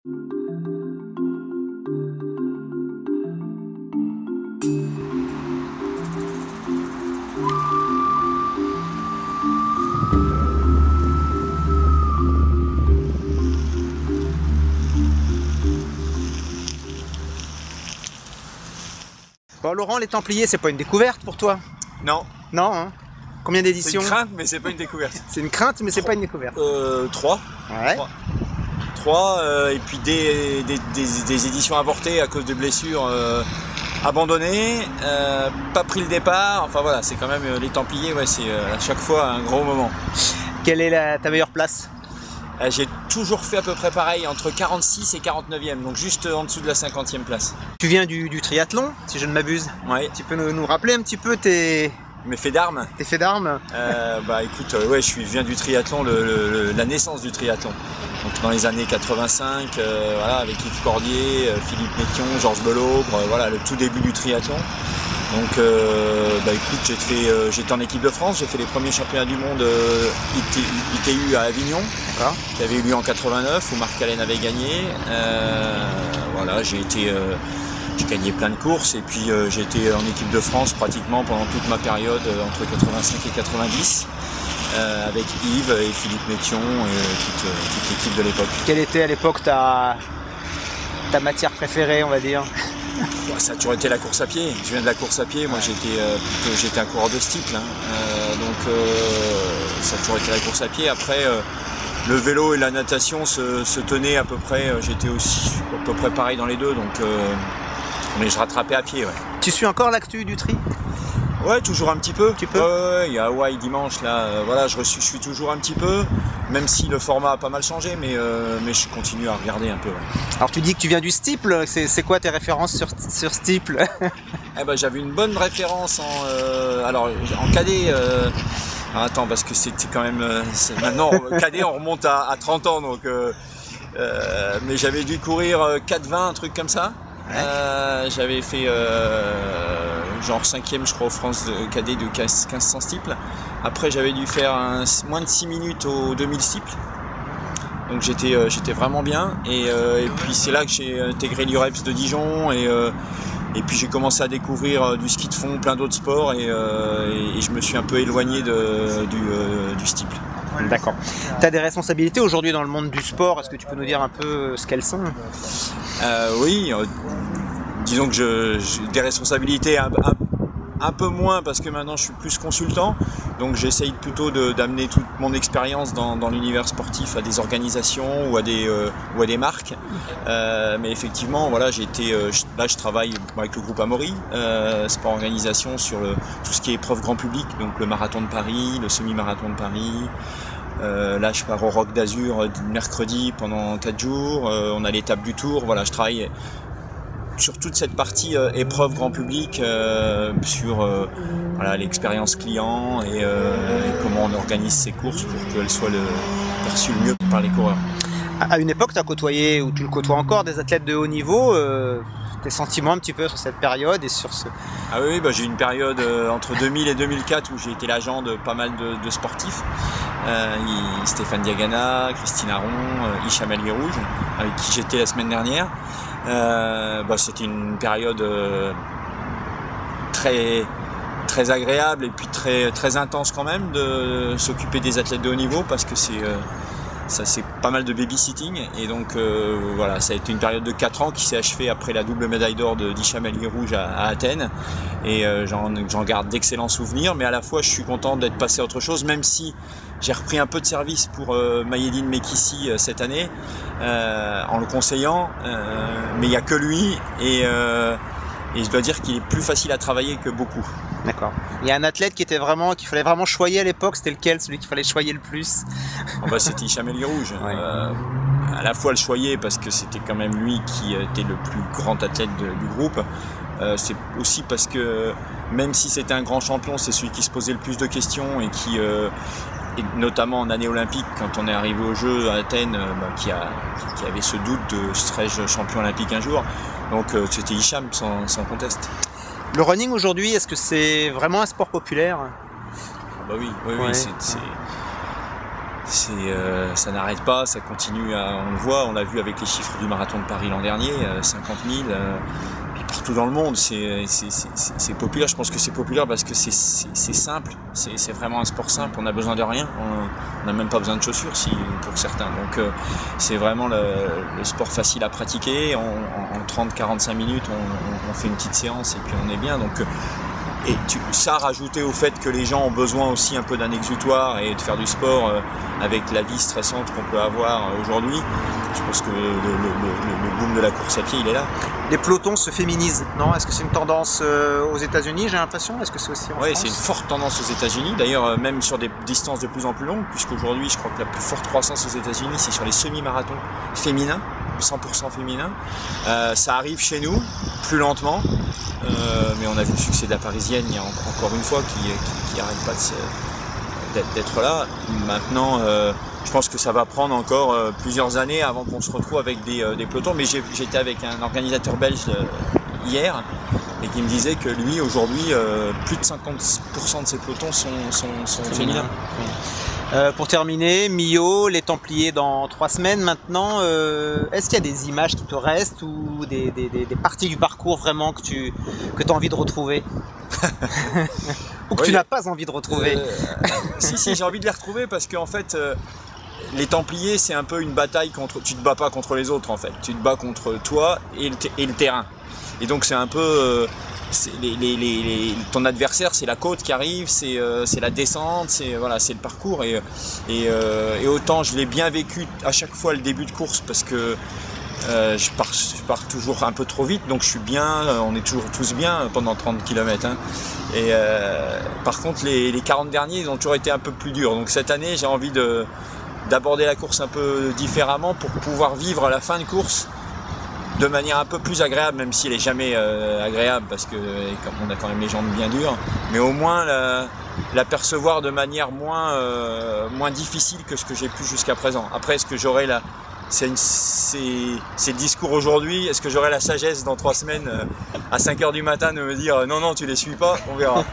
Bon, Laurent, les Templiers, c'est pas une découverte pour toi? Non. Non, hein? Combien d'éditions? C'est une crainte, mais c'est pas une découverte. C'est une crainte, mais c'est pas une découverte. 3. Ouais. 3 et puis des éditions avortées à cause de blessures abandonnées, pas pris le départ. Enfin voilà, c'est quand même les Templiers, ouais, c'est à chaque fois un gros moment. Quelle est ta meilleure place? J'ai toujours fait à peu près pareil, entre 46 et 49e, donc juste en dessous de la 50e place. Tu viens du triathlon, si je ne m'abuse. Ouais. Tu peux nous rappeler un petit peu tes faits d'armes. Tes faits d'armes? Bah écoute, ouais, je viens du triathlon, la naissance du triathlon. Donc dans les années 85, voilà, avec Yves Cordier, Philippe Métion, Georges Belaubre, voilà, le tout début du triathlon. Donc bah écoute, j'étais en équipe de France, j'ai fait les premiers championnats du monde ITU à Avignon, qui avait eu lieu en 89, où Marc Allen avait gagné. Voilà, j'ai gagné plein de courses et puis j'ai été en équipe de France pratiquement pendant toute ma période entre 85 et 90 avec Yves et Philippe Métion et toute l'équipe de l'époque. Quelle était à l'époque ta matière préférée, on va dire? Ça a toujours été la course à pied. Je viens de la course à pied. Moi, j'étais un coureur de steeple, donc ça a toujours été la course à pied. Après, le vélo et la natation se tenaient à peu près. J'étais aussi à peu près pareil dans les deux, donc mais je rattrapais à pied. Ouais. Tu suis encore l'actu du tri? Ouais, toujours un petit peu. Ouais, il y a Hawaï dimanche là. Voilà, je suis toujours un petit peu, même si le format a pas mal changé, mais je continue à regarder un peu. Ouais. Alors tu dis que tu viens du steeple. C'est quoi tes références sur steeple? Eh ben, j'avais une bonne référence en cadet. Attends, parce que c'était quand même maintenant cadet, on remonte à 30 ans, donc mais j'avais dû courir 4,20, un truc comme ça. Ouais. J'avais fait genre 5e je crois aux France de cadet de 1500 steeple. Après j'avais dû faire moins de 6 minutes au 2000 steeple. Donc j'étais vraiment bien et puis c'est là que j'ai intégré l'UREPS de Dijon et puis j'ai commencé à découvrir du ski de fond, plein d'autres sports et je me suis un peu éloigné du steeple. D'accord. Tu as des responsabilités aujourd'hui dans le monde du sport, est-ce que tu peux nous dire un peu ce qu'elles sont? Oui, disons que j'ai des responsabilités un peu moins parce que maintenant je suis plus consultant, donc j'essaye plutôt d'amener toute mon expérience dans l'univers sportif à des organisations ou à des marques. Mais effectivement, voilà, là je travaille avec le groupe Amaury, sport organisation, sur tout ce qui est épreuve grand public, donc le marathon de Paris, le semi-marathon de Paris. Là je pars au Roc d'Azur mercredi pendant 4 jours, on a l'étape du Tour, voilà, je travaille sur toute cette partie épreuve grand public, sur voilà, l'expérience client et comment on organise ces courses pour qu'elles soient perçues le mieux par les coureurs. À une époque, tu as côtoyé, ou tu le côtoies encore, des athlètes de haut niveau. Tes sentiments un petit peu sur cette période et sur ce... Ah oui, bah, j'ai eu une période entre 2000 et 2004 où j'ai été l'agent de pas mal de sportifs. Stéphane Diagana, Christine Aron, Hicham El-Guerrouj, avec qui j'étais la semaine dernière. Bah, c'était une période très agréable et puis très intense quand même de s'occuper des athlètes de haut niveau parce que c'est pas mal de babysitting et donc voilà, ça a été une période de 4 ans qui s'est achevée après la double médaille d'or d'Hicham El-Guerrouj à Athènes et j'en garde d'excellents souvenirs, mais à la fois je suis content d'être passé à autre chose, même si j'ai repris un peu de service pour Maïeddine Mekissi cette année en le conseillant, mais il n'y a que lui et je dois dire qu'il est plus facile à travailler que beaucoup. D'accord. Il y a un athlète qu'il fallait vraiment choyer à l'époque, c'était lequel, celui qu'il fallait choyer le plus? Bah, c'était Hicham El-Guerrouj. Ouais. À la fois le choyer parce que c'était quand même lui qui était le plus grand athlète du groupe. C'est aussi parce que même si c'était un grand champion, c'est celui qui se posait le plus de questions et qui, et notamment en année olympique, quand on est arrivé aux Jeux à Athènes, qui avait ce doute de serais-je champion olympique un jour. Donc c'était Hicham sans conteste. Le running aujourd'hui, est-ce que c'est vraiment un sport populaire? Bah oui, ouais. ça n'arrête pas, ça continue, on le voit, on l'a vu avec les chiffres du marathon de Paris l'an dernier, 50 000, puis partout dans le monde, c'est populaire. Je pense que c'est populaire parce que c'est simple, c'est vraiment un sport simple, on n'a besoin de rien, on n'a même pas besoin de chaussures pour certains, donc c'est vraiment le sport facile à pratiquer, en 30-45 minutes on fait une petite séance et puis on est bien. Donc, et ça rajouté au fait que les gens ont besoin aussi un peu d'un exutoire et de faire du sport avec la vie stressante qu'on peut avoir aujourd'hui, je pense que le boom de la course à pied il est là. Les pelotons se féminisent, non? Est-ce que c'est une tendance aux États-Unis, j'ai l'impression? Est-ce que c'est aussi en France? Oui, c'est une forte tendance aux États-Unis, d'ailleurs même sur des distances de plus en plus longues, puisqu'aujourd'hui je crois que la plus forte croissance aux États-Unis c'est sur les semi-marathons féminins, 100% féminins. Ça arrive chez nous, plus lentement. Mais on a vu le succès de la Parisienne il y a encore une fois qui n'arrête pas d'être là. Maintenant, je pense que ça va prendre encore plusieurs années avant qu'on se retrouve avec des pelotons. Mais j'étais avec un organisateur belge hier et qui me disait que lui aujourd'hui plus de 50% de ses pelotons sont féminins. Pour terminer, Millau, les Templiers dans 3 semaines maintenant, est-ce qu'il y a des images qui te restent ou des parties du parcours vraiment que tu as envie de retrouver? Ou que oui, tu n'as pas envie de retrouver? Si, j'ai envie de les retrouver parce qu'en fait, les Templiers c'est un peu une bataille contre... Tu te bats pas contre les autres en fait, tu te bats contre toi et le terrain. Et donc c'est un peu... ton adversaire c'est la côte qui arrive, c'est la descente, c'est le parcours et autant je l'ai bien vécu à chaque fois le début de course parce que je pars toujours un peu trop vite, donc je suis bien, on est toujours tous bien pendant 30 km hein. Et par contre les 40 derniers ils ont toujours été un peu plus durs, donc cette année j'ai envie d'aborder la course un peu différemment pour pouvoir vivre la fin de course de manière un peu plus agréable, même si elle n'est jamais agréable parce que on a quand même les jambes bien dures, mais au moins la percevoir de manière moins difficile que ce que j'ai pu jusqu'à présent. Après, est-ce que j'aurai c'est le discours aujourd'hui, est-ce que j'aurai la sagesse dans 3 semaines à 5 h du matin de me dire non, tu les suis pas? On verra.